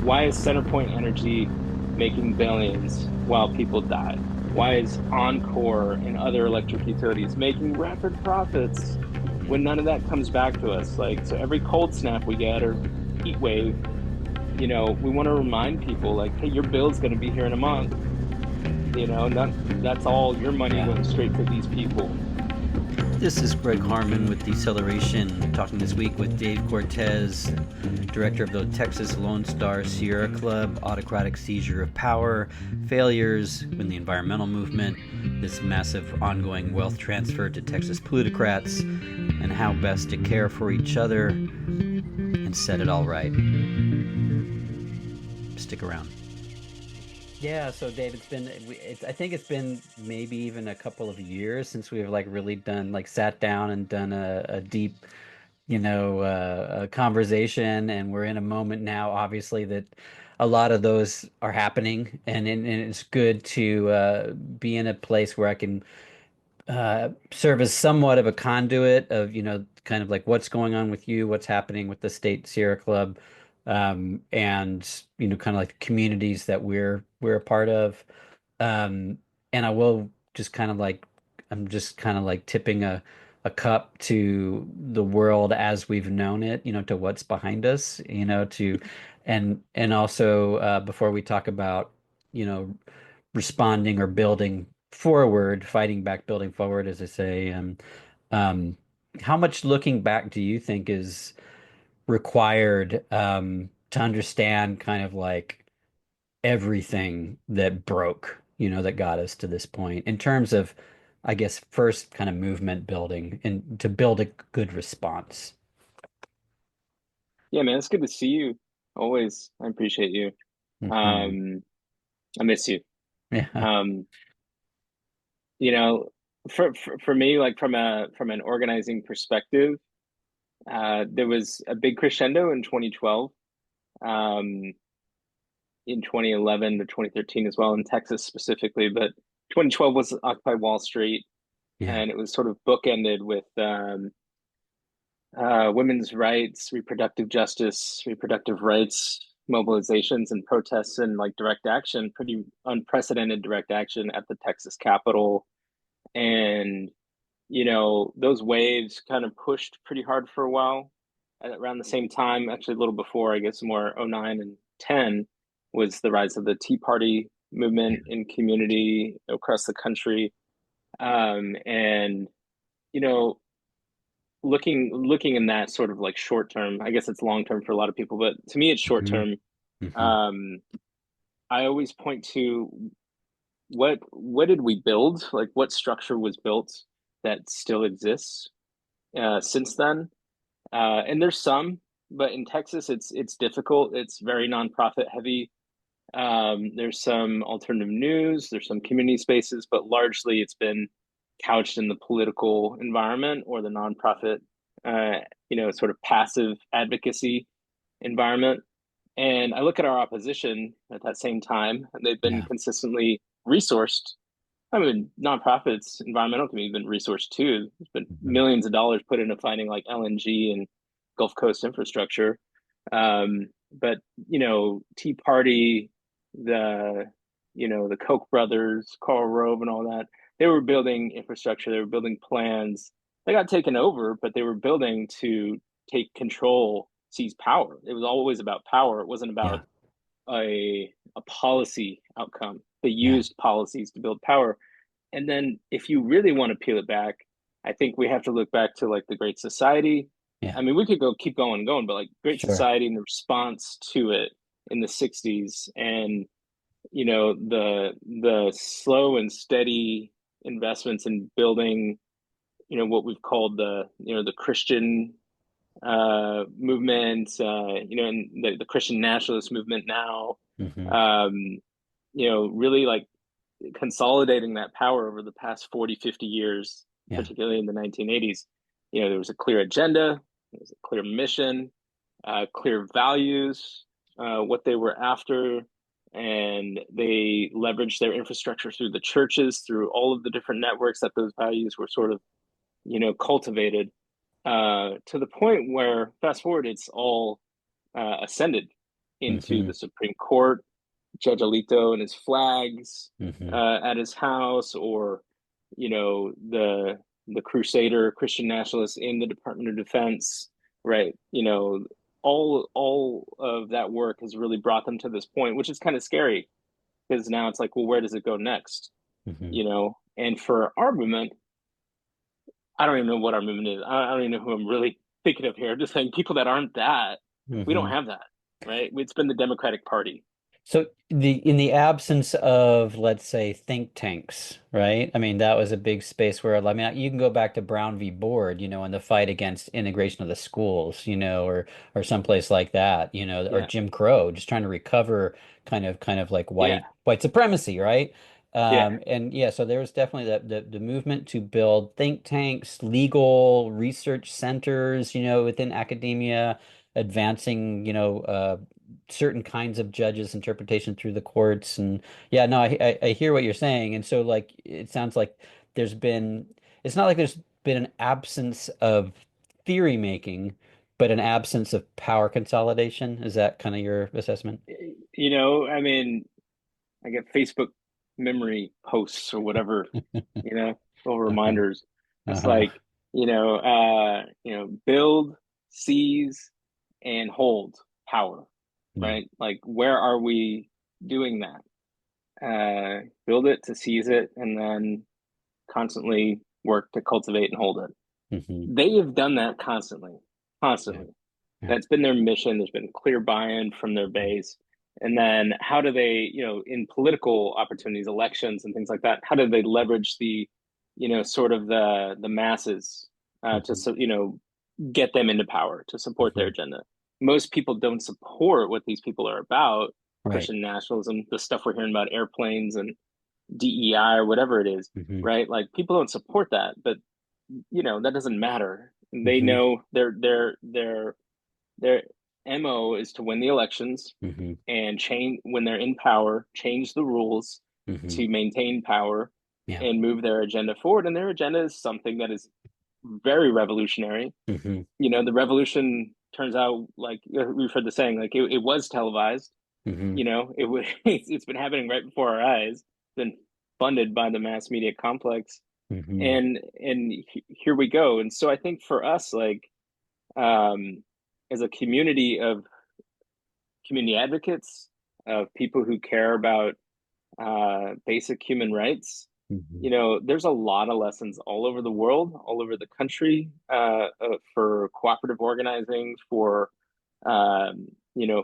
Why is Centerpoint Energy making billions while people die? Why is Encore and other electric utilities making rapid profits when none of that comes back to us? Like, so every cold snap we get or heat wave, we want to remind people like, hey, your bill's going to be here in a month. That's all your money Yeah. going straight to these people. This is Greg Harman with Deceleration, talking this week with Dave Cortez, director of the Texas Lone Star Sierra Club, autocratic seizure of power, failures in the environmental movement, this massive ongoing wealth transfer to Texas plutocrats, and how best to care for each other and set it all right. Stick around. Yeah, so Dave, I think it's been maybe even a couple of years since we've like really done like sat down and done a deep, a conversation, and we're in a moment now, obviously, that a lot of those are happening, and it's good to be in a place where I can serve as somewhat of a conduit of, kind of like what's going on with you, what's happening with the State Sierra Club, and kind of like the communities that we're a part of. Um, and I will just kind of like I'm just kind of like tipping a cup to the world as we've known it, to what's behind us, to and also before we talk about, you know, responding or building forward, fighting back, building forward, as I say. Um, how much looking back do you think is required to understand kind of like everything that broke, that got us to this point in terms of, I guess, first kind of movement building and to build a good response? Yeah, man, it's good to see you. Always. I appreciate you. Hmm. Um, I miss you. Yeah. Um, you know, for me, like from an organizing perspective, there was a big crescendo in 2012, um, in 2011 to 2013 as well in Texas specifically, but 2012 was Occupy Wall Street, Yeah. and it was sort of bookended with women's rights, reproductive justice, reproductive rights mobilizations and protests and like direct action, pretty unprecedented direct action at the Texas Capitol. And, those waves kind of pushed pretty hard for a while. At around the same time, actually a little before, I guess more '09 and 10 was the rise of the Tea Party movement in community across the country. And, you know, looking in that sort of like short term, I guess it's long term for a lot of people, but to me it's short Hmm. term. Hmm. um I always point to what did we build, like what structure was built that still exists since then. And there's some, but in Texas it's difficult, it's very nonprofit heavy. There's some alternative news, there's some community spaces, but largely it's been couched in the political environment or the nonprofit, sort of passive advocacy environment. And I look at our opposition at that same time, and they've been Yeah. consistently resourced. I mean, nonprofits, environmental community have been resourced too. There's been Hmm. millions of dollars put into finding like LNG and Gulf Coast infrastructure. But Tea Party, the the Koch brothers, Karl Rove, and all that, they were building infrastructure. They were building plans. They got taken over, but they were building to take control, seize power. It was always about power. It wasn't Yeah. about a policy outcome. They Yeah. used policies to build power. And then if you really want to peel it back, I think we have to look back to like the Great Society. Yeah. I mean, we could go keep going and going, but like Great Sure. Society and the response to it in the 60s, and the slow and steady investments in building, what we've called the Christian movement, and the Christian nationalist movement now, Hmm. um, really like consolidating that power over the past 40, 50 years, Yeah. particularly in the 1980s. There was a clear agenda, there was a clear mission, clear values, what they were after, and they leveraged their infrastructure through the churches, through all of the different networks that those values were sort of, cultivated, to the point where, fast forward, it's all ascended. into Hmm. the Supreme Court, Judge Alito and his flags Hmm. at his house, or the Crusader Christian nationalists in the Department of Defense, right? All of that work has really brought them to this point, which is kind of scary because now it's like, well, where does it go next? Hmm. And for our movement, I don't even know what our movement is. I don't even know who I'm really thinking of here. I'm just saying people that aren't that, we don't Hmm. have that, right? It's been the Democratic Party. So in the absence of, let's say, think tanks, right? I mean, that was a big space where, I mean, you can go back to Brown v. Board, and the fight against integration of the schools, or someplace like that, or Yeah, Jim Crow, just trying to recover kind of like yeah, white supremacy, right? yeah. And yeah, so there was definitely the movement to build think tanks, legal research centers, within academia, advancing, certain kinds of judges' interpretation through the courts. And yeah, no, I hear what you're saying. And so like it sounds like there's been it's not like there's been an absence of theory making, but an absence of power consolidation. Is that kind of your assessment? I mean, I get Facebook memory posts or whatever, little Uh-huh. reminders. It's Uh-huh. like, build, seize, and hold power, Yeah. right? Like, where are we doing that? Build it to seize it, and then constantly work to cultivate and hold it. Hmm. They have done that constantly, Yeah. constantly. Yeah. That's been their mission. There's been clear buy-in from their base. And then how do they, in political opportunities, elections and things like that, how do they leverage the, sort of the masses to, Hmm. so, get them into power to support their Hmm. agenda? Most people don't support what these people are about, Right. Christian nationalism, the stuff we're hearing about airplanes and DEI or whatever it is, Hmm. right? Like people don't support that, but that doesn't matter. They Hmm. know their MO is to win the elections Hmm. and change when they're in power, change the rules Hmm. to maintain power Yeah. and move their agenda forward. And their agenda is something that is very revolutionary. Hmm. The revolution turns out like we've heard the saying, like it was televised. Hmm. It's been happening right before our eyes. It's been funded by the mass media complex, Hmm. and here we go. And so I think for us, like um, as a community of community advocates, of people who care about basic human rights, Hmm. there's a lot of lessons all over the world, all over the country, for cooperative organizing, for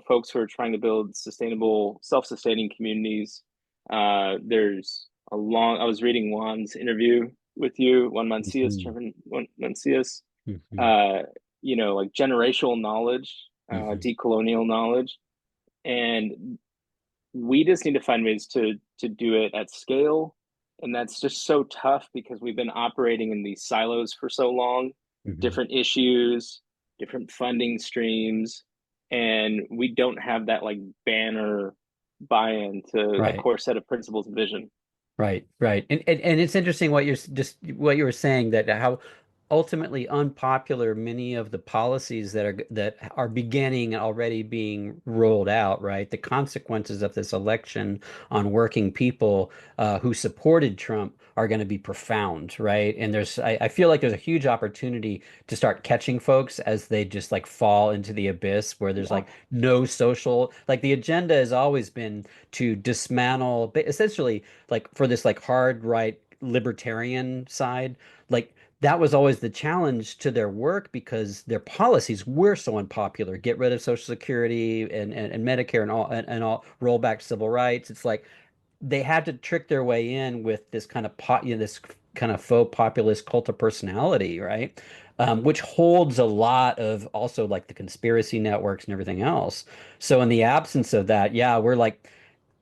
folks who are trying to build sustainable, self-sustaining communities. There's a long. I was reading Juan's interview with you, Juan Mancias, Hmm. Chairman Juan Mancias. Hmm. Uh, like generational knowledge, Hmm. decolonial knowledge, and we just need to find ways to do it at scale. And that's just so tough because we've been operating in these silos for so long, Hmm. different issues, different funding streams, and we don't have that like banner buy-in to a Right. core set of principles and vision. Right, right. And it's interesting just what you were saying, that how ultimately unpopular many of the policies that are beginning already being rolled out, right? The consequences of this election on working people who supported Trump are going to be profound, right? And I feel like there's a huge opportunity to start catching folks as they just like fall into the abyss where there's Yeah. like no social, like the agenda has always been to dismantle, essentially like for this like hard right libertarian side, like that was always the challenge to their work because their policies were so unpopular. Get rid of Social Security and Medicare and all roll back civil rights. It's like they had to trick their way in with this kind of this kind of faux populist cult of personality, right? Which holds a lot of also like the conspiracy networks and everything else. So in the absence of that, yeah, we're like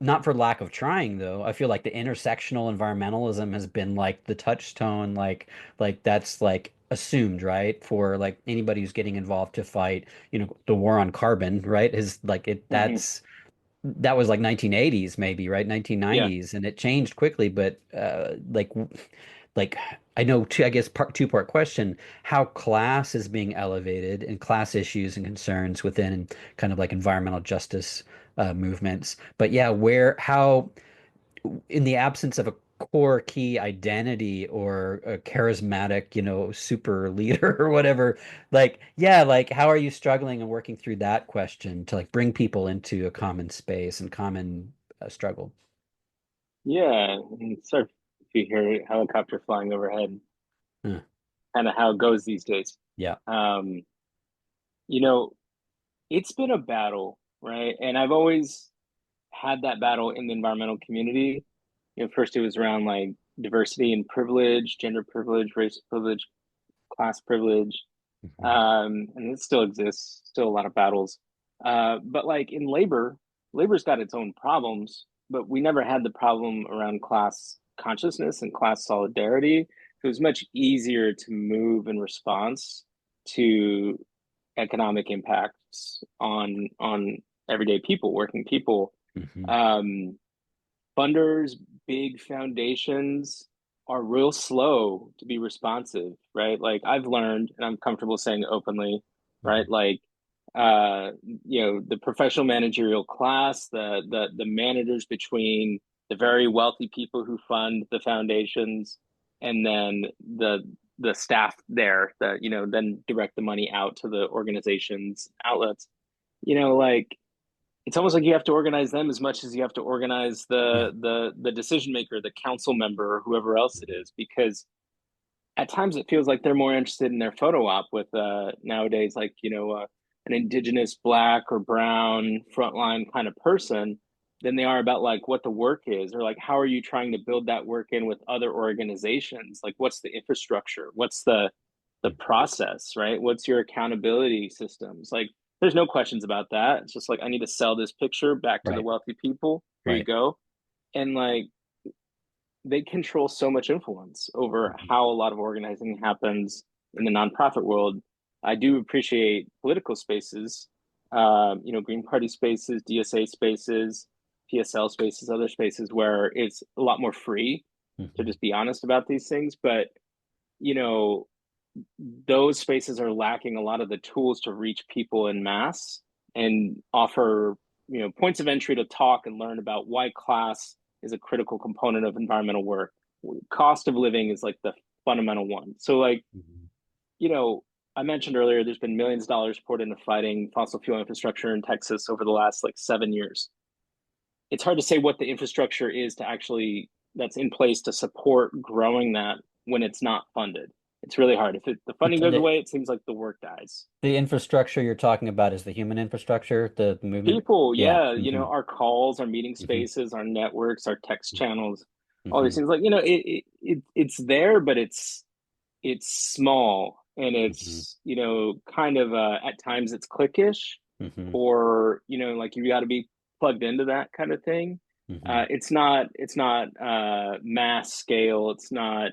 not for lack of trying though. I feel like the intersectional environmentalism has been like the touchstone, like that's like assumed, right? For like anybody who's getting involved to fight, the war on carbon, right? Is like it Mm-hmm. that was like 1980s maybe, right? Yeah. 1990s, and it changed quickly, but like I know two, I guess two-part question, how class is being elevated and class issues and concerns within kind of like environmental justice movements. But yeah, how in the absence of a core key identity or a charismatic, super leader or whatever, like, yeah, like how are you struggling and working through that question to like bring people into a common space and common struggle? Yeah, and sort of if you hear a helicopter flying overhead, Huh. kind of how it goes these days. Yeah. Um, you know, it's been a battle, right? And I've always had that battle in the environmental community. First it was around like diversity and privilege, gender privilege, race privilege, class privilege, Mhm. and it still exists, still a lot of battles. But like in labor, labor's got its own problems, but we never had the problem around class consciousness and class solidarity. It was much easier to move in response to economic impacts on everyday people, working people. Mhm. Um, Funders, big foundations are real slow to be responsive, right? Like I've learned, and I'm comfortable saying openly, right? Mhm. Like, the professional managerial class, the managers between the very wealthy people who fund the foundations, and then the staff there that then direct the money out to the organizations outlets. Like it's almost like you have to organize them as much as you have to organize Yeah. the decision maker, the council member, or whoever else it is, because at times it feels like they're more interested in their photo op with nowadays, like an indigenous black or brown frontline kind of person than they are about like what the work is, or like how are you trying to build that work in with other organizations, like what's the infrastructure, what's the Mhm. process, right? What's your accountability systems? Like, there's no questions about that. It's just like, I need to sell this picture back to the Right. wealthy people. Here you Right. go. And like, they control so much influence over Mhm. how a lot of organizing happens in the nonprofit world. I do appreciate political spaces, Green Party spaces, DSA spaces, PSL spaces, other spaces where it's a lot more free to Mhm. just be honest about these things. But, you know, those spaces are lacking a lot of the tools to reach people in mass and offer points of entry to talk and learn about why class is a critical component of environmental work. Cost of living is like the fundamental one. So like Mhm. you know I mentioned earlier there's been millions of dollars poured into fighting fossil fuel infrastructure in Texas over the last like 7 years. It's hard to say what the infrastructure is to actually that's in place to support growing that when it's not funded. It's really hard. If the But funding goes away, it seems like the work dies. the infrastructure you're talking about is the human infrastructure, the movement. People, Yeah. yeah, Hmm. our calls, our meeting Hmm. spaces, our networks, our text channels, all these Hmm. things. Like it's there, but it's small and Hmm. it's kind of at times it's cliquish, Hmm. or like you got to be plugged into that kind of thing. Hmm. It's not mass scale. It's not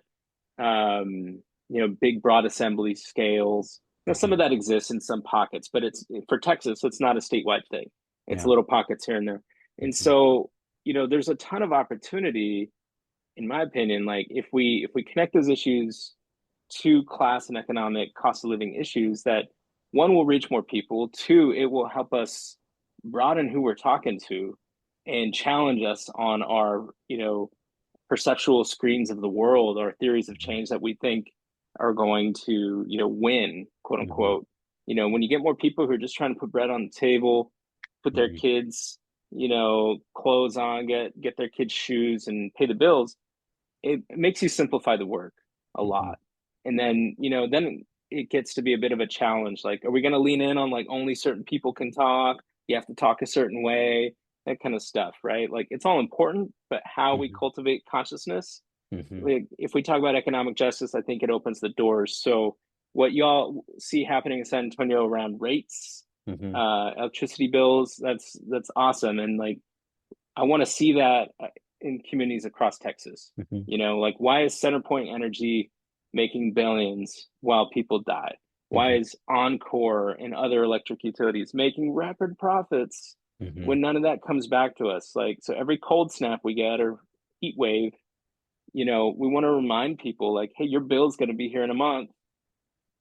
big broad assembly scales. Some of Hmm. that exists in some pockets, but it's for Texas, it's not a statewide thing. It's Yeah. little pockets here and there. And Hmm. so there's a ton of opportunity, in my opinion. Like if we connect those issues to class and economic cost of living issues, that one will reach more people, two, it will help us broaden who we're talking to and challenge us on our perceptual screens of the world, or theories of change that we think are going to win, quote Hmm. unquote. When you get more people who are just trying to put bread on the table, put their Hmm. kids clothes on, get their kids shoes and pay the bills, it makes you simplify the work a Hmm. lot. And then then it gets to be a bit of a challenge. Like, are we going to lean in on like only certain people can talk, you have to talk a certain way, that kind of stuff, right? Like, it's all important, but how we Hmm. cultivate consciousness, Hmm. like if we talk about economic justice, I think it opens the doors. So what y'all see happening in San Antonio around rates, Hmm. electricity bills, that's awesome. And like, I want to see that in communities across Texas. Hmm. Like, why is CenterPoint Energy making billions while people die? Why Hmm. is Encore and other electric utilities making record profits Hmm. when none of that comes back to us? Like, so every cold snap we get or heat wave, we want to remind people like, hey, your bill's going to be here in a month.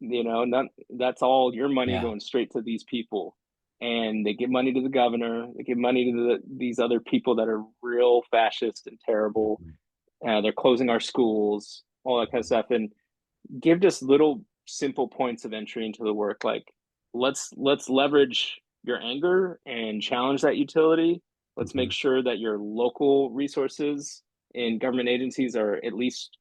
Not that's all your money Yeah. going straight to these people. And they give money to the governor, they give money to these other people that are real fascist and terrible. Mhm. They're closing our schools, all that kind of stuff. And give just little simple points of entry into the work. Like let's leverage your anger and challenge that utility. Let's make Mhm. sure that your local resources and government agencies are at least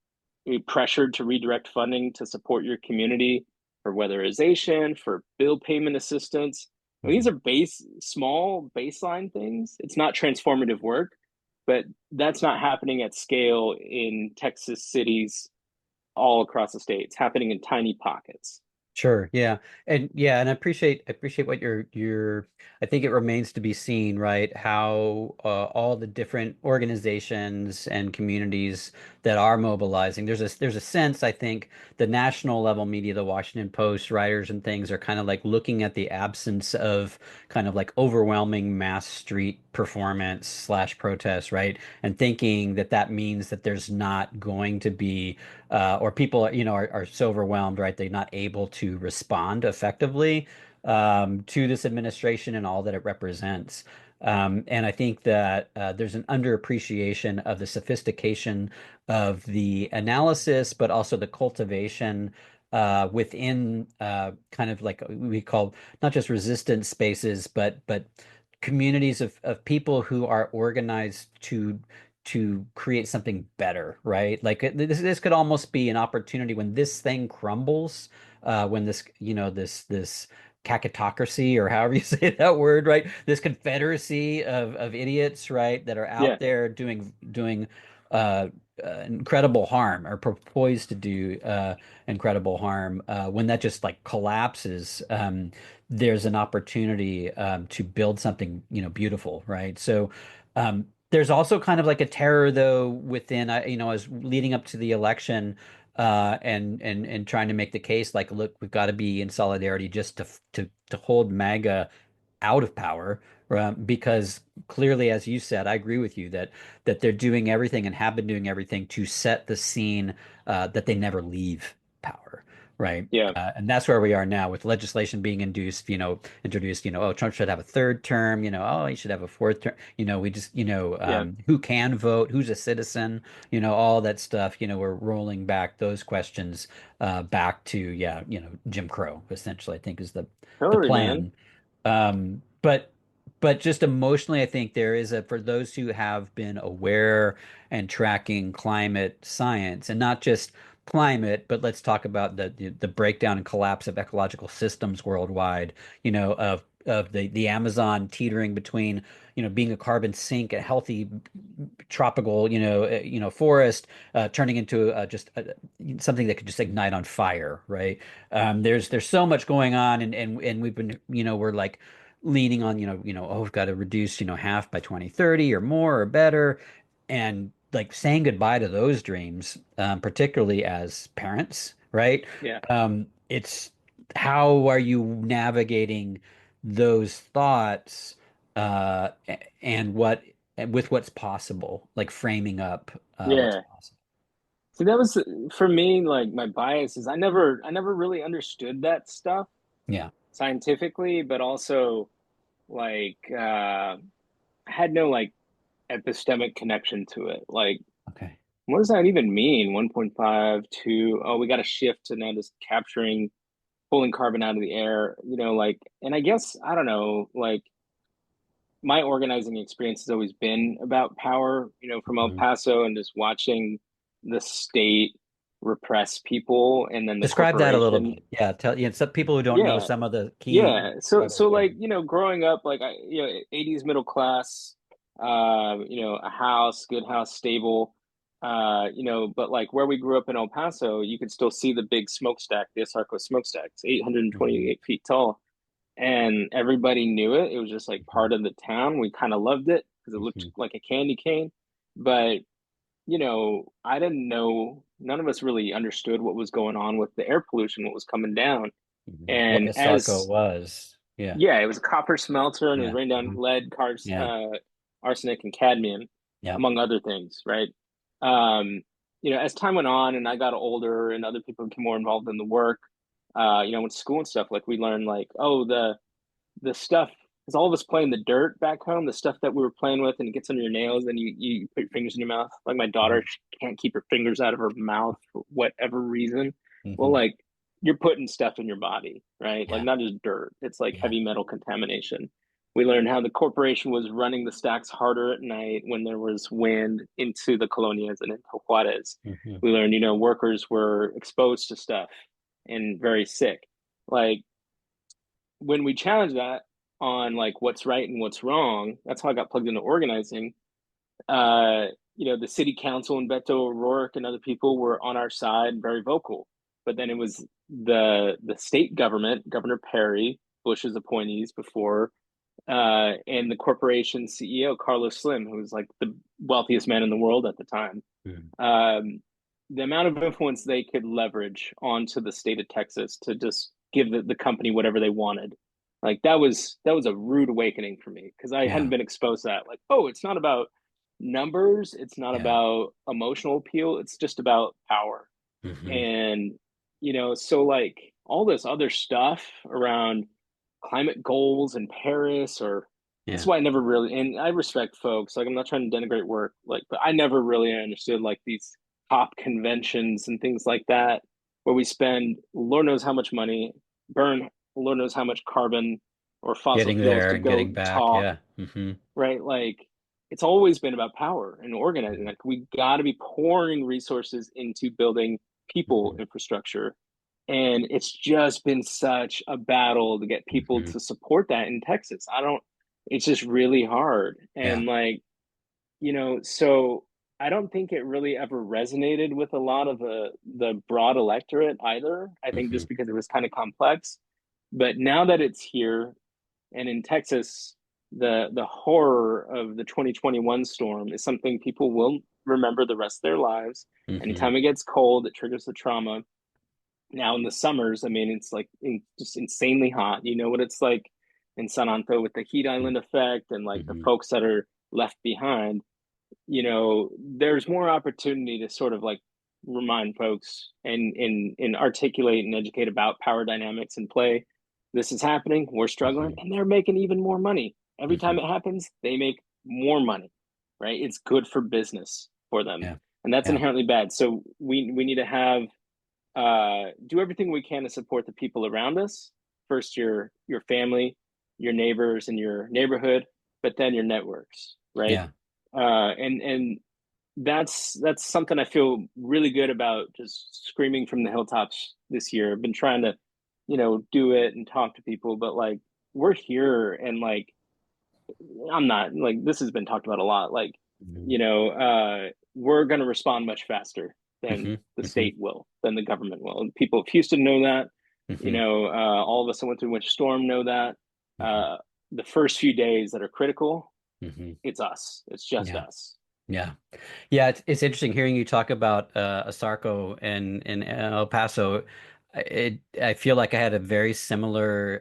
pressured to redirect funding to support your community for weatherization, for bill payment assistance. And these Mhm. are small baseline things. It's not transformative work, but that's not happening at scale in Texas cities all across the state. It's happening in tiny pockets. Sure. Yeah. And I appreciate what you're I think it remains to be seen, right? How all the different organizations and communities that are mobilizing. There's a sense, I think, the national level media, the Washington Post writers and things are kind of like looking at the absence of kind of like overwhelming mass street performance slash protest, right? And thinking that that means that there's not going to be or people, are so overwhelmed, right? They're not able to respond effectively to this administration and all that it represents. And I think that there's an underappreciation of the sophistication of the analysis, but also the cultivation within kind of like we call not just resistance spaces, but communities of people who are organized to create something better, right? Like this could almost be an opportunity when this thing crumbles, when this, this cacotocracy or however you say that word, right? This confederacy of idiots, right, that are Yeah, out there doing uh, incredible harm or poised to do incredible harm. When that just like collapses, there's an opportunity to build something, beautiful, right? So. There's also kind of like a terror though within, as leading up to the election, and trying to make the case like, look, we've got to be in solidarity just to hold MAGA out of power, because clearly, as you said, I agree with you that they're doing everything and have been doing everything to set the scene that they never leave power, right? yeah, And that's where we are now with legislation being introduced. Oh, Trump should have a third term. Oh, he should have a fourth term. We just, yeah. who can vote, who's a citizen, all that stuff. We're rolling back those questions back to, yeah, Jim Crow, essentially, I think is the Totally, man. plan. But just emotionally, I think there is for those who have been aware and tracking climate science, and not just climate, but let's talk about the breakdown and collapse of ecological systems worldwide, of the Amazon teetering between, being a carbon sink, a healthy tropical, forest, turning into just something that could just ignite on fire, right? There's so much going on, and we've been, we're like leaning on, oh, we've got to reduce, half by 2030 or more or better, and like saying goodbye to those dreams, particularly as parents, right? Yeah, It's how are you navigating those thoughts, and what and with what's possible, like framing up what's yeah. possible. See, that was for me, like my bias is I never really understood that stuff Yeah. scientifically, but also like I had no like epistemic connection to it. Like, Okay. what does that even mean? 1.5, 2, oh, we got to shift to now just capturing, pulling carbon out of the air, like, and I guess, I don't know, like my organizing experience has always been about power, from El Mhm. Paso and just watching the state repress people and then the Describe that a little corporation. bit. Yeah. Some people who don't know Yeah, some of the key. yeah. So Describe it. so Yeah. like, growing up like 80s middle class, a house, good house, stable, but like where we grew up in El Paso, you could still see the big smokestack, the Asarco smokestack. It's Mhm. 828 feet tall. And everybody knew it. It was just like Mhm. part of the town. We kind of loved it because it looked Mhm. like a candy cane. But, I didn't know, none of us really understood what was going on with the air pollution, what was coming down. Mhm. What And Asarco was. Yeah. yeah, it was a copper smelter and it was Yeah. raining down Mhm. lead, carbs, Yeah. arsenic, and cadmium, Yeah. among other things, right? Um, as time went on and I got older and other people became more involved in the work, with school and stuff, like we learned like, oh, the stuff, because all of us play in the dirt back home, the stuff that we were playing with and it gets under your nails and you put your fingers in your mouth. Like my daughter, Mhm. she can't keep her fingers out of her mouth for whatever reason. Well, Mhm. like you're putting stuff in your body, right? Like Yeah. not just dirt, it's like Yeah. heavy metal contamination. We learned how the corporation was running the stacks harder at night when there was wind into the colonias and into Juarez. Mhm. We learned, workers were exposed to stuff and very sick. Like when we challenge that on like what's right and what's wrong, that's how I got plugged into organizing. Uh, the city council and Beto O'Rourke and other people were on our side, very vocal. But then it was the state government, Governor Perry, Bush's appointees before, and the corporation CEO Carlos Slim, who was like the wealthiest man in the world at the time. Mhm. Um, the amount of influence they could leverage onto the state of Texas to just give the company whatever they wanted. Like that was a rude awakening for me because I hadn't Yeah. been exposed to that. Like, oh, it's not about numbers, it's not Yeah. about emotional appeal, it's just about power. Mhm. And so like all this other stuff around climate goals in Paris or this is Yeah. why I never really and I respect folks, like I'm not trying to denigrate work, like but I never really understood like these top conventions and things like that where we spend Lord knows how much money, burn Lord knows how much carbon or fossil Getting fuels there to and go getting back. talk, Yeah. Hmm. right? Like it's always been about power and organizing. Like we got to be pouring resources into building people Hmm. infrastructure. And it's just been such a battle to get people Hmm. to support that in Texas. It's just really hard. Yeah. And like, so I don't think it really ever resonated with a lot of the broad electorate either. I think Hmm. just because it was kind of complex. But now that it's here, and in Texas, the horror of the 2021 storm is something people will remember the rest of their lives. Hmm. Anytime it gets cold, it triggers the trauma. Now in the summers, I mean, it's like just insanely hot. You know what it's like in San Antonio with the heat island effect and like the Hmm. folks that are left behind. There's more opportunity to sort of like remind folks and articulate and educate about power dynamics and play. This is happening. We're struggling, Hmm. and they're making even more money every time Hmm. it happens. They make more money, right? It's good for business for them, Yeah. and that's Yeah. inherently bad. So we need to have do everything we can to support the people around us. First, your family, your neighbors, and your neighborhood, but then your networks, right? Yeah. And that's something I feel really good about just screaming from the hilltops this year. I've been trying to, do it and talk to people, but like we're here and like I'm not like this has been talked about a lot. Like, Hmm. we're gonna respond much faster than Hmm. the Hmm. state will, than the government will. And people of Houston know that. Hmm. All of us that went through Winter Storm know that. Hmm. Uh, the first few days that are critical, Hmm. it's us. It's just Yeah. us. Yeah. Yeah, it's interesting hearing you talk about Asarco and El Paso. I feel like I had a very similar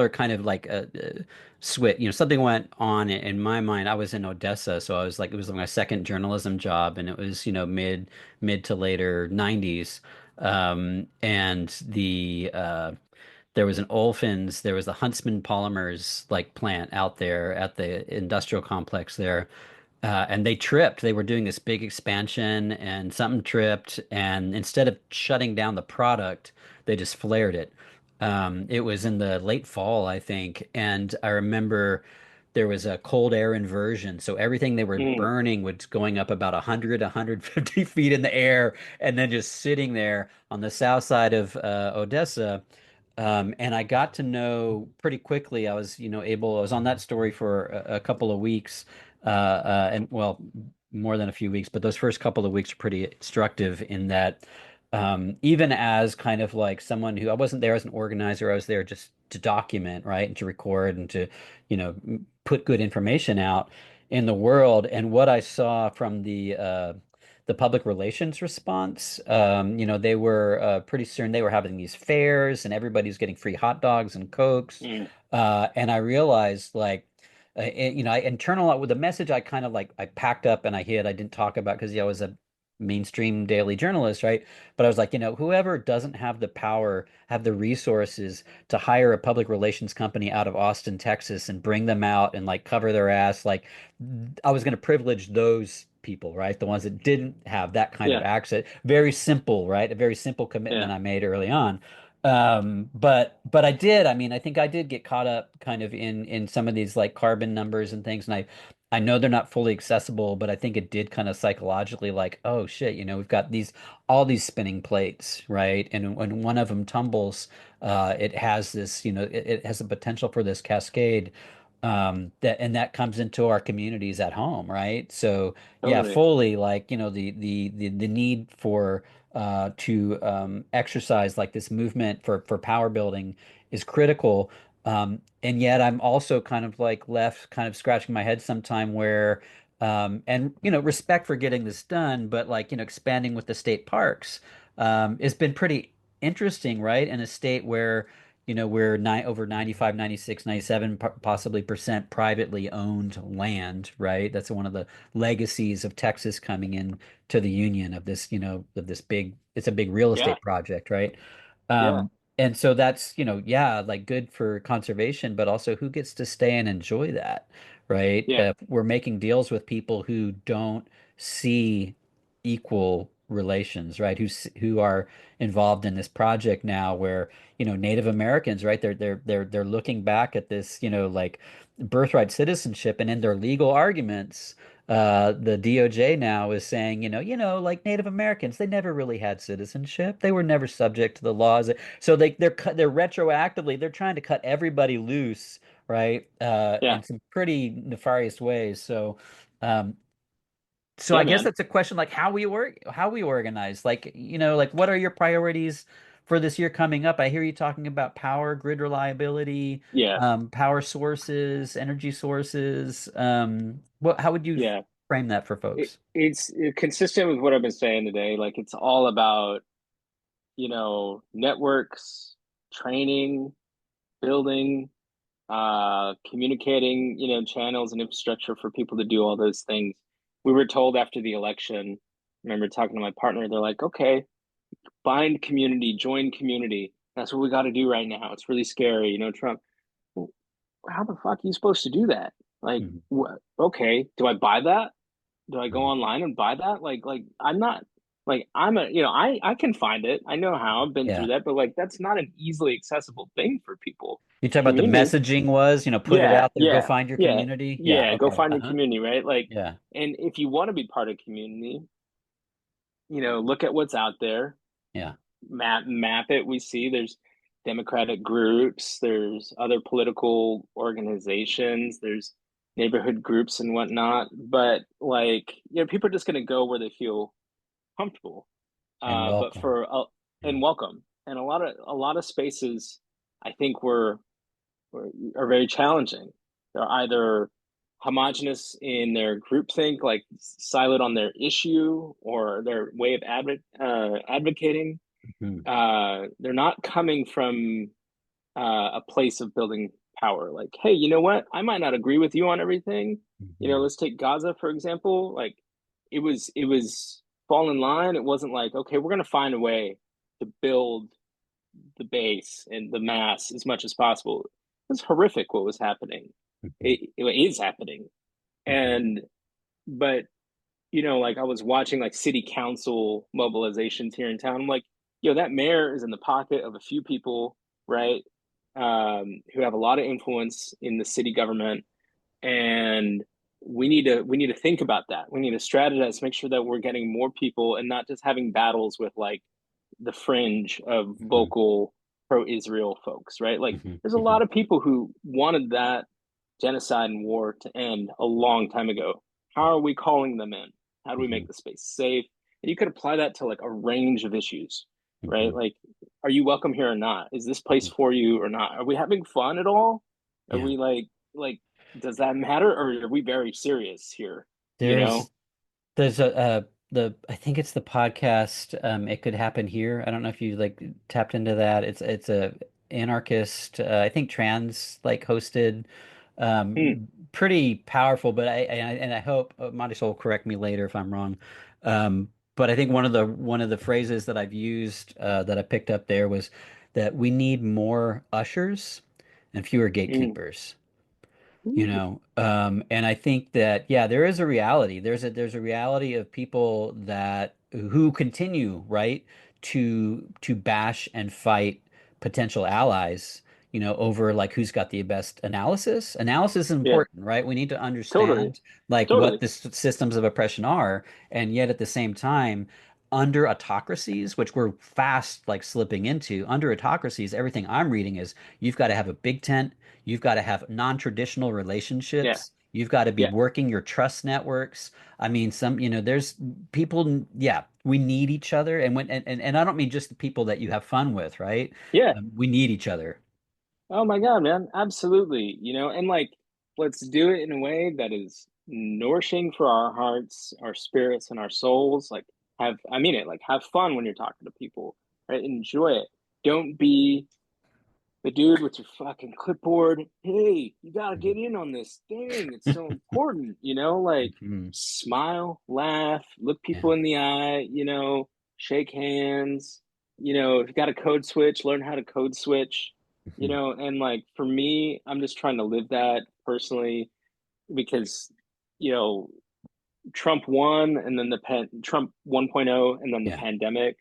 kind of like switch. Something went on in my mind. I was in Odessa, so I was like, it was my second journalism job, and it was mid to later 90s. And there was an olefins, there was the Huntsman Polymers like plant out there at the industrial complex there. And they tripped. They were doing this big expansion and something tripped. And instead of shutting down the product, they just flared it. It was in the late fall, I think. And I remember there was a cold air inversion. So everything they were Mm, burning was going up about 100, 150 feet in the air and then just sitting there on the south side of Odessa. And I got to know pretty quickly. I was on that story for a couple of weeks, and well, more than a few weeks, but those first couple of weeks were pretty instructive in that, even as kind of like someone who I wasn't there as an organizer, I was there just to document, right, and to record and to, put good information out in the world. And what I saw from the public relations response. They were pretty soon they were having these fairs and everybody's getting free hot dogs and Cokes. mm, And I realized like, I internal with the message I kind of like I packed up and I hid. I didn't talk about because yeah, I was mainstream daily journalist, right? But I was like, whoever doesn't have the power, have the resources to hire a public relations company out of Austin, Texas, and bring them out and like cover their ass, like I was going to privilege those people, right? The ones that didn't have that kind of Yeah. access. Very simple, right? A very simple commitment Yeah. I made early on. But I did. I mean, I think I did get caught up kind of in some of these like carbon numbers and things, and I know they're not fully accessible, but I think it did kind of psychologically like, oh shit, we've got these all these spinning plates, right? And when one of them tumbles, it has this, it has the potential for this cascade. That comes into our communities at home, right? So yeah, Totally. fully like, the need for to exercise like this movement for power building is critical. And yet I'm also kind of like left kind of scratching my head sometime where and respect for getting this done, but like expanding with the state parks it's been pretty interesting, right? In a state where we're over 95, 96, 97 possibly percent privately owned land, right? That's one of the legacies of Texas coming in to the union of this, of this big, it's a big real Yeah. estate project, right? Yeah. And so that's, yeah, like good for conservation, but also who gets to stay and enjoy that, right? Yeah. If we're making deals with people who don't see equal relations, right? Who are involved in this project now where, Native Americans, right? They're looking back at this, like birthright citizenship and in their legal arguments the DOJ now is saying, like Native Americans, they never really had citizenship. They were never subject to the laws. So they're retroactively they're trying to cut everybody loose, right? Yeah. In some pretty nefarious ways. Um, so Yeah, I guess man. that's a question like how we organize. Like, like what are your priorities for this year coming up? I hear you talking about power, grid reliability, Yeah. power sources, energy sources. How would you Yeah. frame that for folks? It's consistent with what I've been saying today. Like it's all about, networks, training, building, communicating, channels and infrastructure for people to do all those things. We were told after the election, I remember talking to my partner, they're like, okay, find community, join community. That's what we got to do right now. It's really scary, Trump. Well, how the fuck are you supposed to do that? Like, Mhm, okay, do I buy that? Do I go mhm. online and buy that? Like I'm not like I'm a I can find it. I know how. I've been through Yeah. that, but like that's not an easily accessible thing for people. You talk about the Community, messaging was, put it yeah, out there, go yeah, find your yeah, community. Yeah, yeah. Go okay. find your Uh-huh. community, right? Like, Yeah. and if you want to be part of community, look at what's out there, Yeah. map it. We see there's democratic groups, there's other political organizations, there's neighborhood groups and whatnot. But like, people are just going to go where they feel comfortable. And But welcome. and Yeah. welcome, and a lot of spaces, I think are very challenging. They're either homogenous in their groupthink, like siloed on their issue or their way of advocating. Mhm, They're not coming from a place of building power. Like, hey, you know what? I might not agree with you on everything. mhm. Let's take Gaza for example. Like, it was fall in line. It wasn't like, okay, we're gonna find a way to build the base and the mass as much as possible. It was horrific what was happening. Mhm, It is happening, mhm. and but like I was watching like city council mobilizations here in town. I'm like, that mayor is in the pocket of a few people, right? Who have a lot of influence in the city government, and we need to think about that. We need to strategize, make sure that we're getting more people and not just having battles with like the fringe of Mhm, vocal pro-Israel folks, right? Like, mhm, there's a mhm, lot of people who wanted that genocide and war to end a long time ago. How are we calling them in? How do we mhm, make the space safe? And you could apply that to like a range of issues, right? mhm, Like, are you welcome here or not? Is this place mhm. for you or not? Are we having fun at all? Are Yeah. we like, does that matter, or are we very serious here? You know? There's there's the I think it's the podcast It Could Happen Here. I don't know if you like tapped into that. It's a anarchist I think trans like hosted Hmm. pretty powerful, but I hope Marisol will correct me later if I'm wrong. but I think one of the phrases that I've used that I picked up there was that we need more ushers and fewer Mm. gatekeepers. Ooh. And I think that, yeah, there is a reality. There's a reality of people that who continue, right, to bash and fight potential allies, over like who's got the best analysis. Analysis is Yeah, important, right? We need to totally, understand like what totally. the systems of oppression are, and yet at the same time, under autocracies, which we're fast like slipping into, under autocracies, everything I'm reading is you've got to have a big tent. You've got to have non-traditional Yeah, relationships. You've got to be yeah, working your trust networks. I mean, there's people, yeah, we need each other. And I don't mean just the people that you have fun with, right? yeah. We need each other. Oh my God, man. Absolutely. And like, let's do it in a way that is nourishing for our hearts, our spirits, and our souls. Like, I mean it, like, have fun when you're talking to people, right? Enjoy it. Don't be the dude with your fucking clipboard. Hey, you got to get in on this thing. It's so important, like Mhm. smile, laugh, look Yeah. people in the eye, shake hands. If you got a code switch, learn how to code switch, Mhm. and like for me, I'm just trying to live that personally because, you know, Trump won and then Trump 1.0 and then the Yeah. pandemic.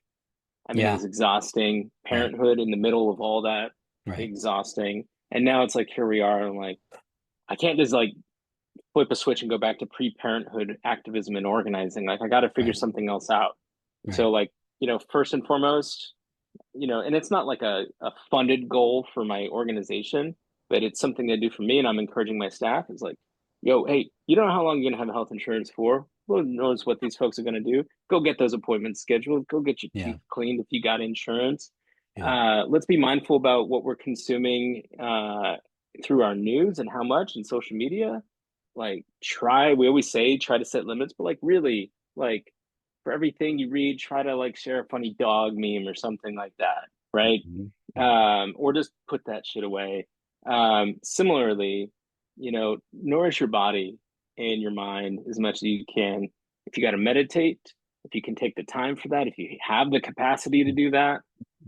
I mean, it Yeah. was exhausting. Right. Parenthood in the middle of all that, Right. exhausting. And now it's like here we are, and like I can't just like flip a switch and go back to pre-parenthood activism and organizing. Like I got to figure Right. something else out. Right. So like first and foremost, and it's not like a funded goal for my organization, but it's something I do for me, and I'm encouraging my staff. Is like, yo, hey, you don't know how long you're gonna have health insurance for. Lord knows what these folks are gonna do. Go get those appointments scheduled. Go get your Yeah. teeth cleaned if you got insurance. Yeah. Let's be mindful about what we're consuming through our news and how much and social media. Like, we always say try to set limits, but like really, like for everything you read, try to like share a funny dog meme or something like that, right? Mhm. Or just put that shit away. Similarly, nourish your body and your mind as much as you can. If you got to meditate, if you can take the time for that, if you have the capacity to do that,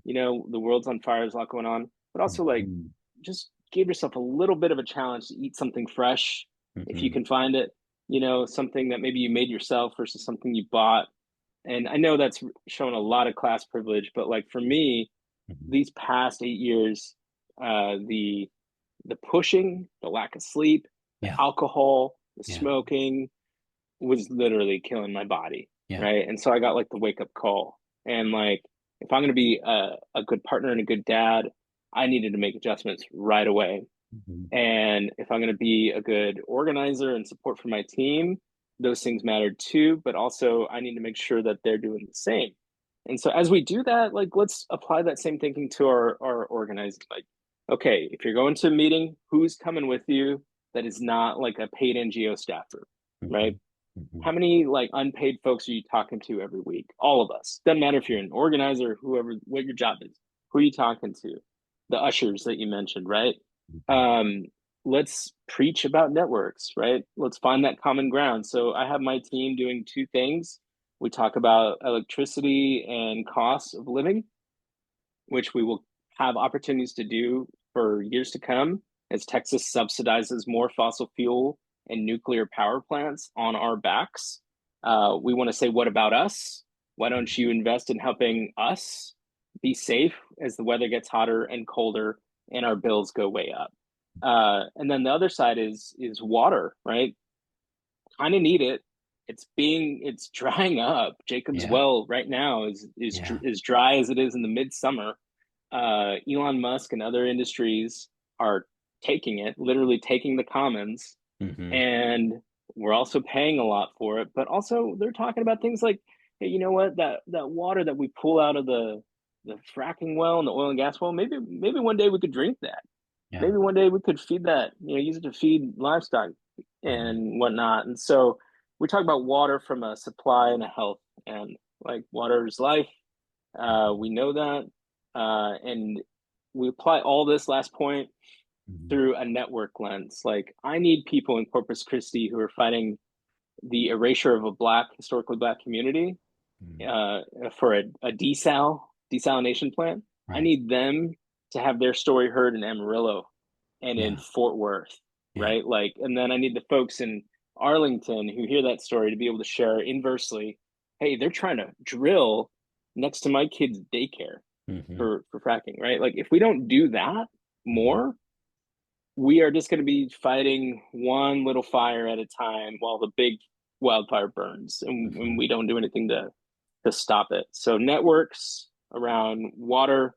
the world's on fire, there's a lot going on, but also like Mhm. just give yourself a little bit of a challenge to eat something fresh if you Mhm. can find it, something that maybe you made yourself versus something you bought. And I know that's shown a lot of class privilege, but like for me, Mhm. these past 8 years, the pushing, the lack of sleep, the Yeah. alcohol, the Yeah. smoking was literally killing my body, Yeah. right? And so I got like the wake up call, and like if I'm going to be a good partner and a good dad, I needed to make adjustments right away. Mhm. And if I'm going to be a good organizer and support for my team, those things matter too. But also, I need to make sure that they're doing the same. And so, as we do that, like, let's apply that same thinking to our organizing. Like, okay, if you're going to a meeting, who's coming with you that is not like a paid NGO staffer, right? Mhm. Mhm. How many like unpaid folks are you talking to every week? All of us. Doesn't matter if you're an organizer, whoever, what your job is. Who are you talking to? The ushers that you mentioned, right? Mhm. Um, let's preach about networks, right? Let's find that common ground. So I have my team doing two things. We talk about electricity and costs of living, which we will have opportunities to do for years to come as Texas subsidizes more fossil fuel and nuclear power plants on our backs. We want to say, what about us? Why don't you invest in helping us be safe as the weather gets hotter and colder and our bills go way up? And then the other side is water, right? Kind of need it. It's drying up. Jacob's Yeah. well right now is Yeah. as dry as it is in the midsummer. Elon Musk and other industries are taking it, literally taking the commons, Mhm. and we're also paying a lot for it. But also, they're talking about things like, hey, you know what? That water that we pull out of the fracking well and the oil and gas well, maybe one day we could drink that. Yeah. Maybe one day we could feed that, use it to feed livestock Mhm. and whatnot. And so we talk about water from a supply and a health, and like water is life. Mhm. We know that. And we apply all this last point Mhm. through a network lens. Like, I need people in Corpus Christi who are fighting the erasure of a historically black community. Mm. for a desalination plant. I Right. need them to have their story heard in Amarillo and in Yeah. Fort Worth, Yeah. right? Like, and then I need the folks in Arlington who hear that story to be able to share inversely. Hey, they're trying to drill next to my kid's daycare Hmm. for fracking, right? Like, if we don't do that Hmm. more, we are just going to be fighting one little fire at a time while the big wildfire burns, and Hmm. we don't do anything to stop it. So networks around water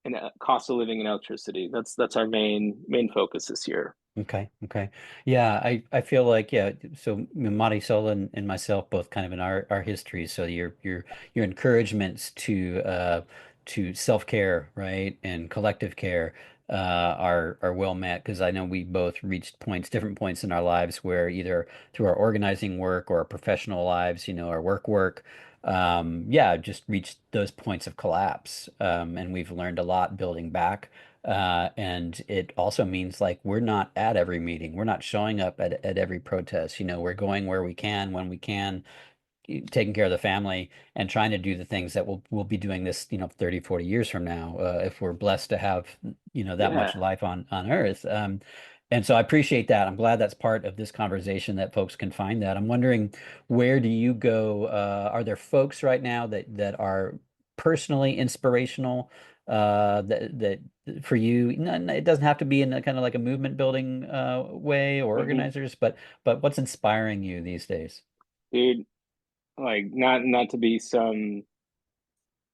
and cost of living and electricity. That's our main focus this year. Okay. Okay. Yeah, I feel like, yeah, so Marisol and myself both kind of in our history. So your encouragements to self-care, right, and collective care are well met, because I know we both reached different points in our lives where either through our organizing work or our professional lives, our work, yeah, just reached those points of collapse. And we've learned a lot building back. And it also means like we're not at every meeting. We're not showing up at every protest. We're going where we can, when we can, taking care of the family and trying to do the things that we'll be doing this, 30, 40 years from now, if we're blessed to have, that much Yeah, life on Earth. And so I appreciate that. I'm glad that's part of this conversation, that folks can find that. I'm wondering, where do you go? Are there folks right now that are personally inspirational, that for you? It doesn't have to be in a kind of like a movement building way, or mm-hmm. organizers, but what's inspiring you these days? Dude. Like, not to be some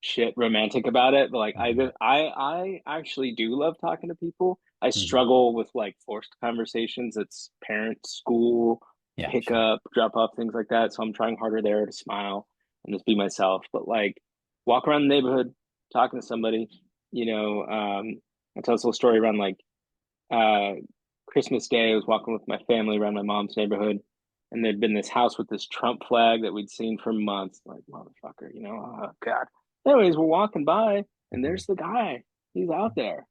shit romantic about it, but like Hmm. I actually do love talking to people. I Hmm. struggle with like forced conversations. It's parent, school, Yeah, pick sure. up, drop off, things like that. So I'm trying harder there to smile and just be myself. But like walk around the neighborhood, talking to somebody, you know, I tell this little story around like uh, Christmas Day. I was walking with my family around my mom's neighborhood, and there'd been this house with this Trump flag that we'd seen for months. Like, motherfucker, oh God. Anyways, we're walking by, and Hmm. there's the guy. He's out there,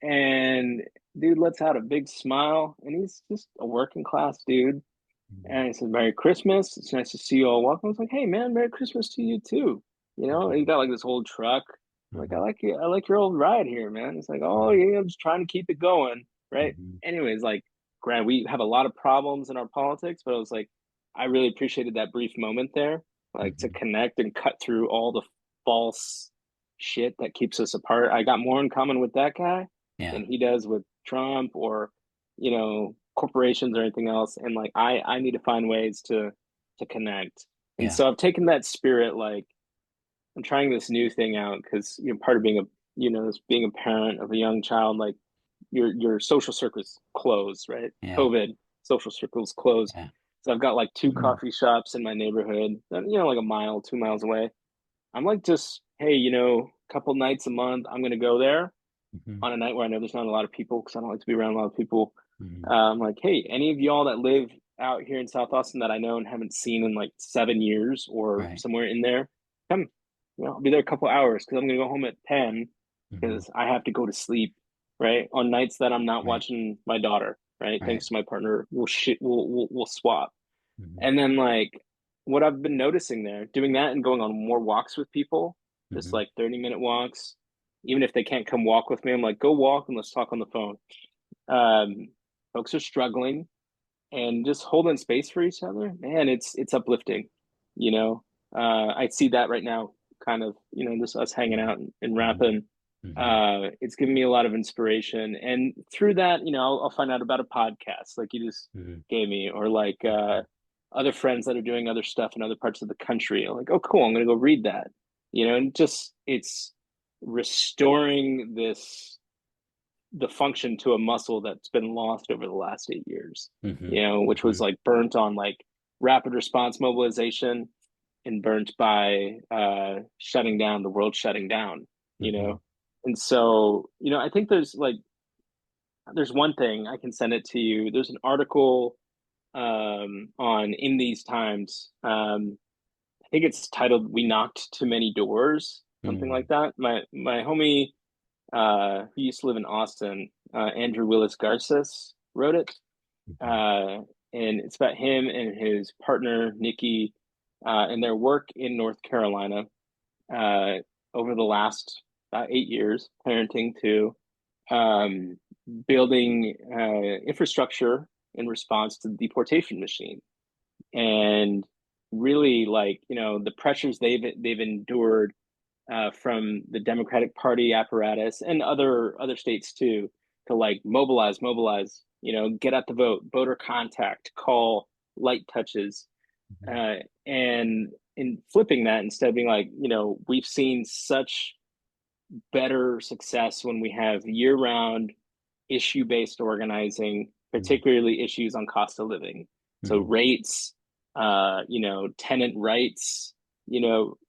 and dude lets out a big smile, and he's just a working class dude. Hmm. And he said, "Merry Christmas. It's nice to see you all welcome." I was like, "Hey, man, Merry Christmas to you too." And he got like this old truck. I'm like, Hmm. I like your old ride here, man. It's like, oh Hmm. yeah, I'm just trying to keep it going, right? Hmm. Anyways, like, Grant, we have a lot of problems in our politics, but I was like, I really appreciated that brief moment there, like to Hmm. connect and cut through all the false shit that keeps us apart. I got more in common with that guy Yeah, than he does with Trump or corporations or anything else. And like I need to find ways to connect. And yeah, so I've taken that spirit. Like, I'm trying this new thing out because part of being a this being a parent of a young child, like your social circles close, right? yeah, COVID, social circles close. yeah. So I've got like two coffee shops in my neighborhood, like a mile, 2 miles away. I'm like, just, hey, a couple nights a month, I'm gonna go there Hmm. on a night where I know there's not a lot of people because I don't like to be around a lot of people. Hmm. I'm like, hey, any of y'all that live out here in South Austin that I know and haven't seen in like 7 years or Right. somewhere in there, come. I'll be there a couple hours because I'm gonna go home at 10 Hmm. because I have to go to sleep, right? On nights that I'm not Right. watching my daughter, right? Right. Thanks to my partner, we'll swap. Hmm. And then like what I've been noticing there, doing that and going on more walks with people, just Hmm. like 30-minute walks, even if they can't come walk with me, I'm like, go walk and let's talk on the phone. Um, Folks are struggling and just holding space for each other, man, it's uplifting. You know, I see that right now, kind of, just us hanging out and Hmm. rapping. Hmm. It's given me a lot of inspiration, and through that, I'll find out about a podcast like you just Hmm. gave me, or like other friends that are doing other stuff in other parts of the country. I'm like, oh, cool, I'm gonna go read that. And just it's restoring the function to a muscle that's been lost over the last 8 years, Hmm. which was Hmm. like burnt on like rapid response mobilization and burnt by shutting down the world, shutting down, you Hmm. know. And so, I think there's one thing I can send it to you. There's an article on In These Times. I think it's titled "We Knocked Too Many Doors," something Hmm. like that. My homie who used to live in Austin, Andrew Willis Garces, wrote it. Hmm. Uh, and it's about him and his partner, Nikki. and their work in North Carolina uh, over the last about 8 years, parenting too, um, building infrastructure in response to the deportation machine, and really like the pressures they've endured from the Democratic Party apparatus and other states too, to like mobilize, get out the vote, voter contact, call, light touches, Mhm. uh, and in flipping that, instead of being like, we've seen such better success when we have year-round issue-based organizing, Mhm. particularly issues on cost of living. So Mhm. rates, tenant rights,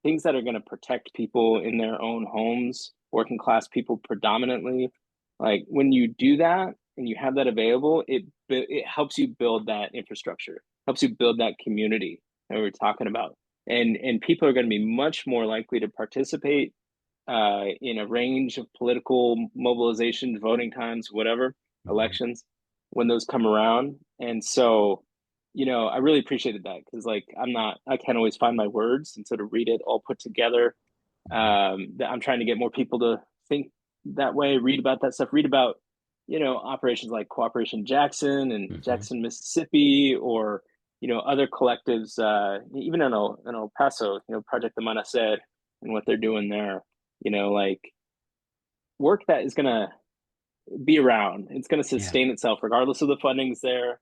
things that are going to protect people in their own homes, working class people predominantly. Like when you do that and you have that available, it helps you build that infrastructure, helps you build that community that we're talking about. And people are going to be much more likely to participate in a range of political mobilization, voting times, whatever, Mhm. elections when those come around. And so, I really appreciated that because, like, I can't always find my words, and so to read it all put together, Mhm. I'm trying to get more people to think that way, read about that stuff, read about, operations like Cooperation Jackson and Mhm. Jackson, Mississippi, or, other collectives, even in El Paso, Project the Mana said and what they're doing there, like work that is going to be around. It's going to Yeah. sustain itself regardless of the funding's there,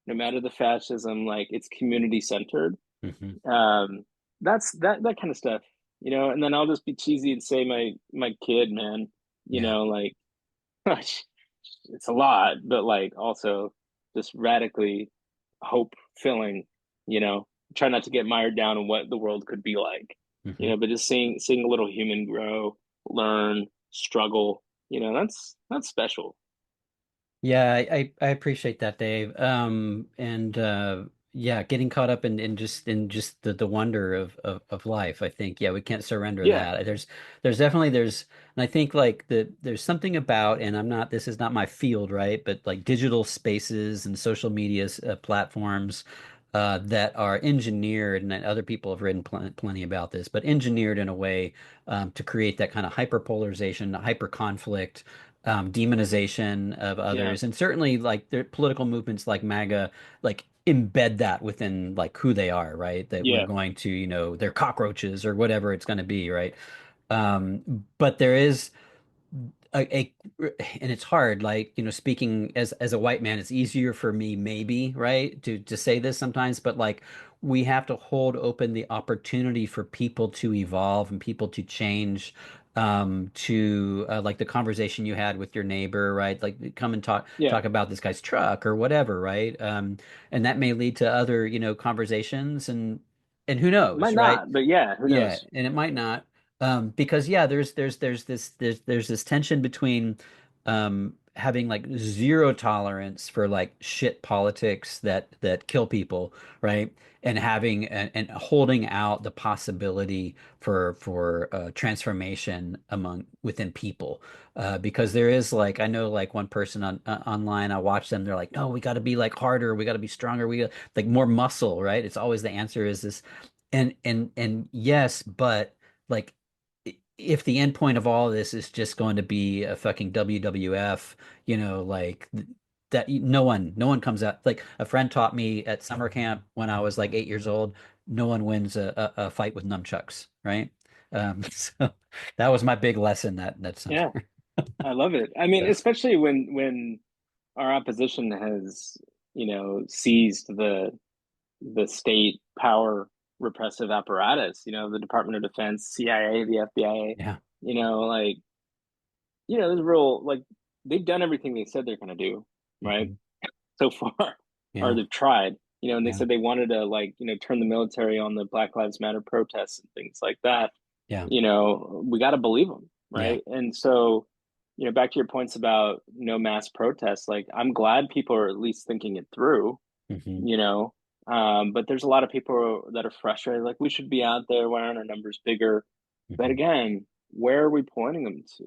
no matter the fascism. Like it's community centered. Mhm. Um, that's that kind of stuff, And then I'll just be cheesy and say my kid, man, Yeah. like it's a lot, but like also just radically hope filling. You know, Try not to get mired down in what the world could be like. Mhm. But just seeing a little human grow, learn, struggle. That's special. Yeah, I appreciate that, Dave. And yeah, getting caught up in just the wonder of life. I think, yeah, we can't surrender Yeah, that. There's definitely and I think like there's something about, and this is not my field, right? But like digital spaces and social media platforms that are engineered, and other people have written plenty about this, but engineered in a way to create that kind of hyperpolarization, hyper conflict, demonization of yeah, others, and certainly like their political movements like MAGA, like embed that within like who they are, right? That we're yeah. going to, they're cockroaches or whatever it's going to be, right? But there is a and it's hard, like, speaking as a white man, it's easier for me maybe, right, to say this sometimes, but like we have to hold open the opportunity for people to evolve and people to change, to like the conversation you had with your neighbor, right? Like come and Yeah, talk about this guy's truck or whatever, right? And that may lead to other, conversations, and who knows, might right? not, but yeah, who Yeah, knows? and it might not, because yeah, there's this tension between having like zero tolerance for like shit politics that kill people, right? And having and holding out the possibility for transformation within people, because there is like, I know like one person online, I watch them, they're like, no, we got to be like harder, we got to be stronger, we got like more muscle, right? It's always the answer is this. And yes, but like if the end point of all of this is just going to be a fucking WWF, like that, no one comes out. Like a friend taught me at summer camp when I was like 8 years old, no one wins a fight with nunchucks, right? So that was my big lesson that summer. Yeah, I love it. I mean, So, especially when our opposition has, seized the state power repressive apparatus, the Department of Defense, CIA, the FBI, yeah. like, there's real, like, they've done everything they said they're going to do, right? Mhm. So far, or Yeah. they've tried, and they Yeah. said they wanted to, like, turn the military on the Black Lives Matter protests and things like that. Yeah. We got to believe them, Yeah. right? And so, back to your points about no mass protests, like, I'm glad people are at least thinking it through, Hmm. you know. But there's a lot of people that are frustrated, like we should be out there. Why aren't our numbers bigger? But Hmm. again, where are we pointing them to?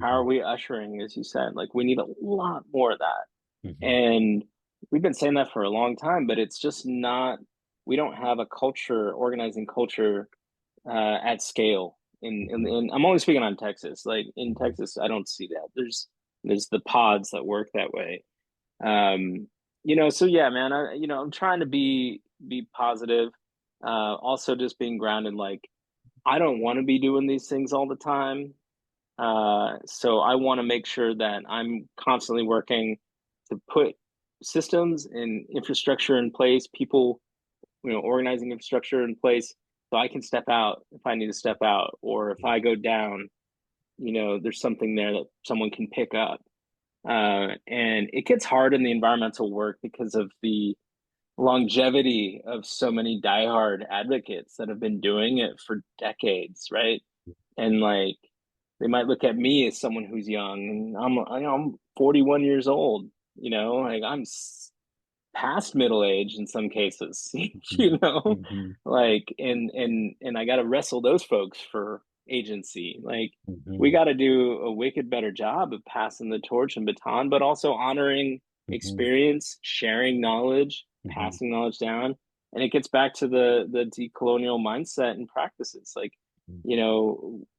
How are Hmm. we ushering, as you said? Like we need a lot more of that. Hmm. And we've been saying that for a long time, but it's just not. we don't have a culture, organizing culture at scale. Mhm. I'm only speaking on Texas. Like in Mhm. Texas, I don't see that. There's the pods that work that way. Um, so yeah, man, I'm trying to be positive. Also just being grounded, like I don't want to be doing these things all the time. So I want to make sure that I'm constantly working to put systems and infrastructure in place, people, organizing infrastructure in place so I can step out if I need to step out, or if I go down, there's something there that someone can pick up. And it gets hard in the environmental work because of the longevity of so many diehard advocates that have been doing it for decades, right? And like they might look at me as someone who's young, and I'm 41 years old, like past middle age in some cases, Mhm. Mhm. like and I got to wrestle those folks for agency. Like we Mhm. got to do a wicked better job of passing the torch and baton, but also honoring Mhm. experience, sharing knowledge, Mhm. passing knowledge down. And it gets back to the decolonial mindset and practices. Like,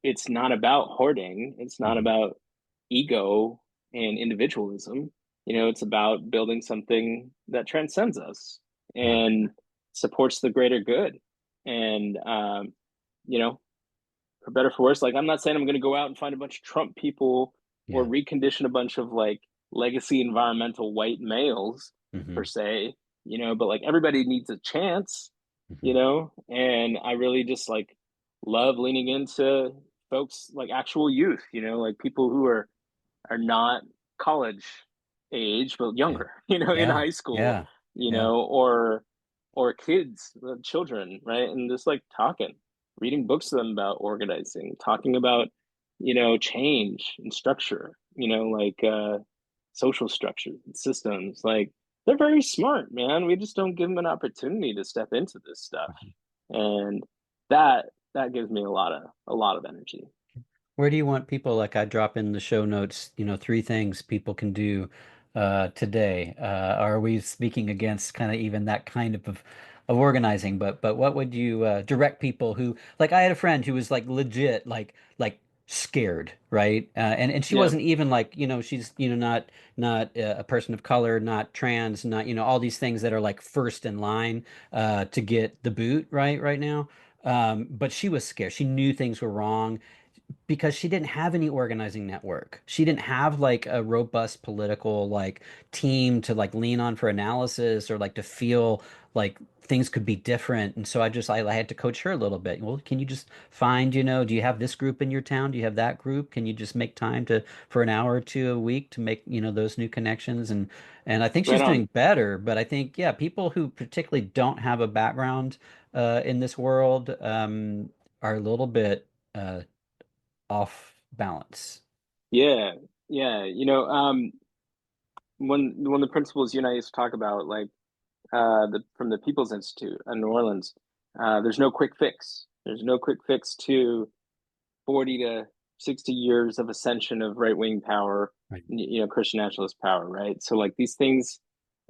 it's not about hoarding. It's not Mhm. about ego and individualism. It's about building something that transcends us Yeah. and supports the greater good. And you know, for better or for worse, like I'm not saying I'm going to go out and find a bunch of Trump people or Yeah. recondition a bunch of like legacy environmental white males per Mhm. se, but like everybody needs a chance, Mhm. and I really just like love leaning into folks like actual youth, like people who are not college age, but Yeah. younger, in Yeah. high school, Yeah. Yeah. or kids, children, right? And just like talking, reading books to them about organizing, talking about, change and structure, like social structures and systems. Like they're very smart, man. We just don't give them an opportunity to step into this stuff. And that gives me a lot of energy. Where do you want people, like I drop in the show notes, three things people can do today? Are we speaking against kind of even that kind of organizing? But what would you direct people who, like I had a friend who was like legit like scared, right? And she Yeah, wasn't even like, she's not a person of color, not trans, not all these things that are like first in line to get the boot right now. But she was scared. She knew things were wrong because she didn't have any organizing network. She didn't have like a robust political like team to like lean on for analysis or like to feel like things could be different. And so I had to coach her a little bit. Well, can you just find, do you have this group in your town? Do you have that group? Can you just make time to for an hour or two a week to make, those new connections? And I think right she's on. doing better, but I think yeah, people who particularly don't have a background in this world are a little bit off balance. Yeah, yeah. One of the principles you and I used to talk about, like from the People's Institute in New Orleans, there's no quick fix. There's no quick fix to 40 to 60 years of ascension of right wing power, Right. Christian nationalist power, right? So like these things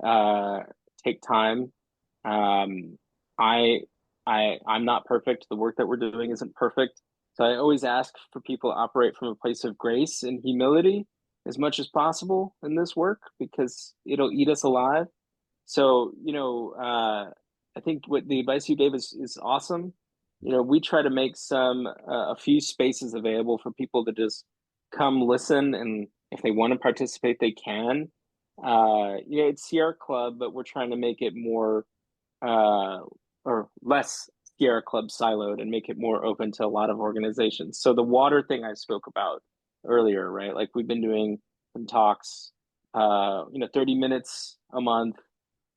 uh, take time. Um, I I'm not perfect. The work that we're doing isn't perfect. So I always ask for people to operate from a place of grace and humility as much as possible in this work because it'll eat us alive. So, I think what the advice you gave is awesome. We try to make a few spaces available for people to just come listen, and if they want to participate, they can. It's Sierra Club, but we're trying to make it more uh, or less Sierra Club siloed and make it more open to a lot of organizations. So the water thing I spoke about earlier, right? Like we've been doing some talks, 30 minutes a month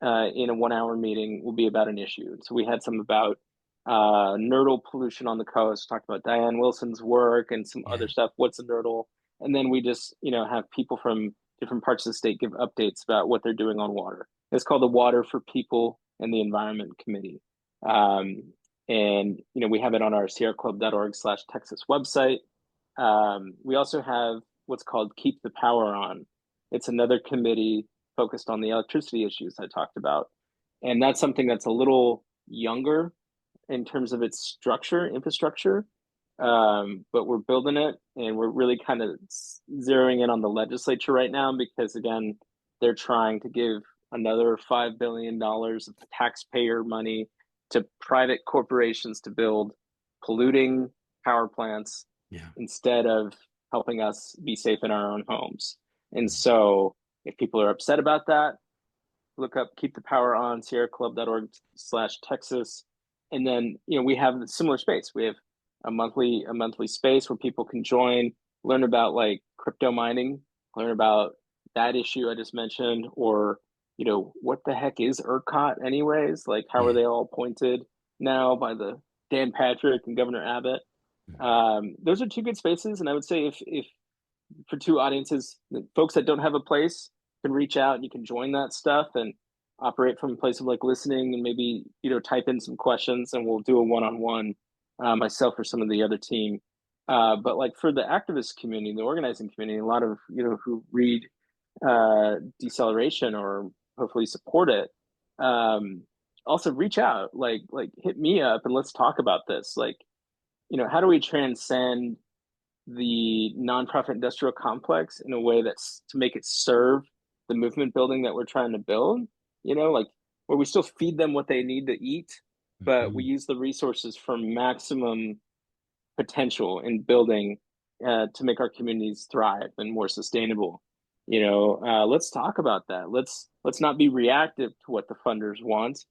in a 1 hour meeting will be about an issue. So we had some about nurdle pollution on the coast, talked about Diane Wilson's work and some Yeah. other stuff. What's a nurdle? And then we just, have people from different parts of the state give updates about what they're doing on water. It's called the Water for People and the Environment Committee. And, we have it on our sierraclub.org/Texas website. We also have what's called Keep the Power On. It's another committee focused on the electricity issues I talked about. And that's something that's a little younger in terms of its structure, infrastructure. But we're building it, and we're really kind of zeroing in on the legislature right now because, again, they're trying to give another $5 billion of taxpayer money to private corporations to build polluting power plants Yeah. instead of helping us be safe in our own homes. And so, if people are upset about that, look up Keep the Power On, sierraclub.org/Texas. And then, we have a similar space. We have a monthly space where people can join, learn about like crypto mining, learn about that issue I just mentioned, or, what the heck is ERCOT anyways? Like, how are Yeah. they all appointed now by the Dan Patrick and Governor Abbott? Those are two good spaces. And I would say if for two audiences, folks that don't have a place can reach out and you can join that stuff and operate from a place of like listening and maybe type in some questions and we'll do a one-on-one, myself or some of the other team. But like for the activist community, the organizing community, a lot of who read Deceleration or hopefully support it, also reach out, like hit me up and let's talk about this. Like, how do we transcend the nonprofit industrial complex in a way that's to make it serve the movement building that we're trying to build, like where we still feed them what they need to eat, but we Mhm. use the resources for maximum potential in building to make our communities thrive and more sustainable. Let's talk about that. Let's not be reactive to what the funders want.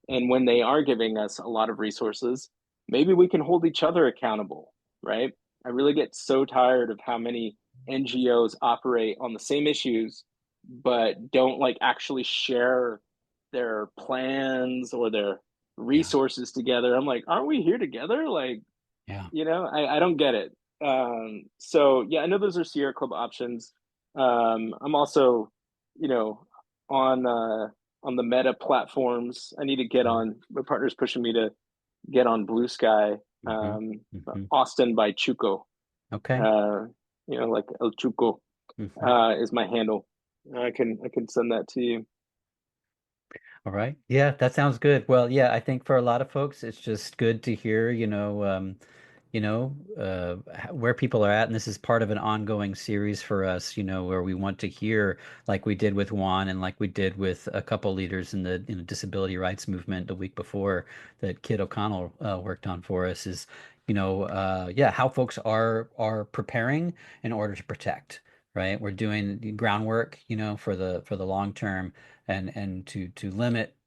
And when they are giving us a lot of resources, maybe we can hold each other accountable, right? I really get so tired of how many NGOs operate on the same issues, but don't like actually share their plans or their Yeah. resources together. I'm like, aren't we here together? Like, Yeah. I don't get it. So yeah, I know those are Sierra Club options. I'm also, you know, on the Meta platforms. I need to get Mhm. on. My partner's pushing me to get on Blue Sky. Mhm. Mhm. Austin by Chuco. Okay. Uh, like El Chuco Mhm. is my handle. I can send that to you. All right. Yeah, that sounds good. Well, yeah, I think for a lot of folks, it's just good to hear, where people are at. And this is part of an ongoing series for us, where we want to hear, like we did with Juan and like we did with a couple leaders in the disability rights movement the week before that Kid O'Connell worked on for us is, yeah, how folks are preparing in order to protect. Right. We're doing the groundwork, for the long term and to limit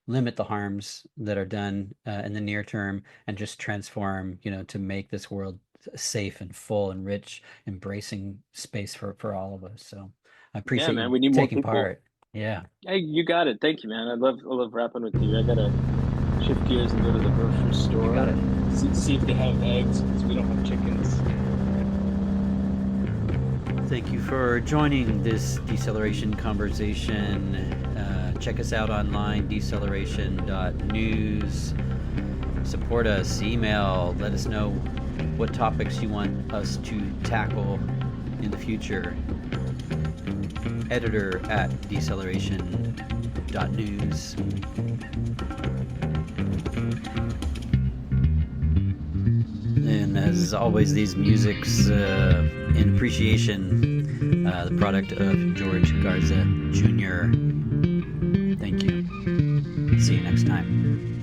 the harms that are done in the near term and just transform, to make this world a safe and full and rich, embracing space for all of us. So I Yeah, appreciate man, you we need more taking people. part. Yeah, Hey, you got it. Thank you, man. I love rapping with you. I gotta shift gears and go to the grocery you got store it. and see if they have eggs because we don't have chickens. Thank you for joining this deceleration conversation. Check us out online, deceleration.news. Support us, email, let us know what topics you want us to tackle in the future. Editor at deceleration.news. And as always, these musics in appreciation, the product of George Garza Jr. Thank you. See you next time.